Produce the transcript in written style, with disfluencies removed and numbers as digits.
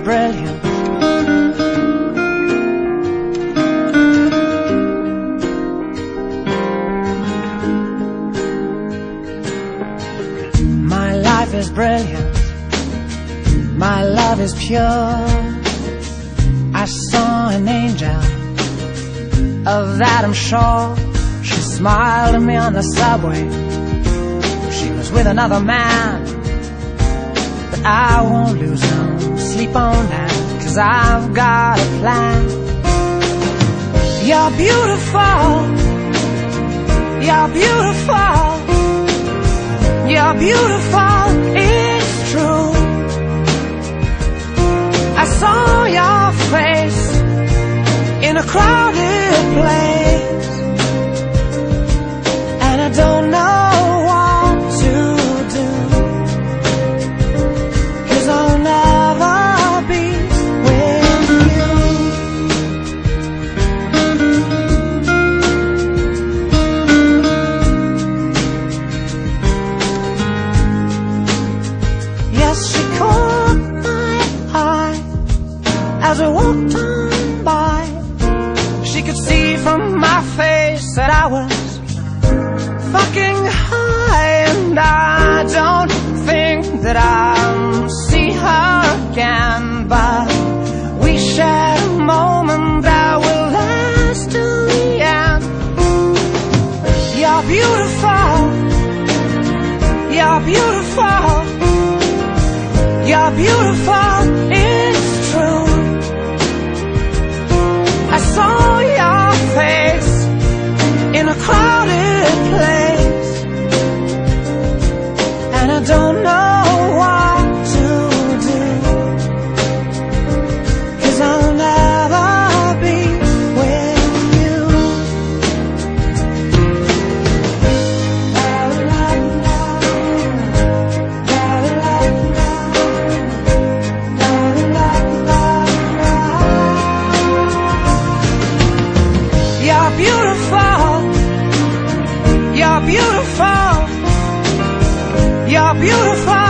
brilliant. My life is brilliant. My love is pure. I saw an angel, of that I'm sure. She smiled at me on the subway. She was with another man, but I won't lose no sleep on that, 'cause I've got a plan. You're beautiful. You're beautiful. You're beautiful, it's true. I saw your face in a crowded place, and I don't know what to do, 'cause I'll never be with you. Yes, she caught my eye as we walked on by. She could see from my face that I was fucking high, and I don't think that I'll see her again, but we shared a moment that will last till the end. You're beautiful. You're beautiful. You're beautiful, it's true. I saw your face in a crowded place, and I don't know what to do, 'cause I'll never be with you. You're beautiful. You're beautiful. You're beautiful.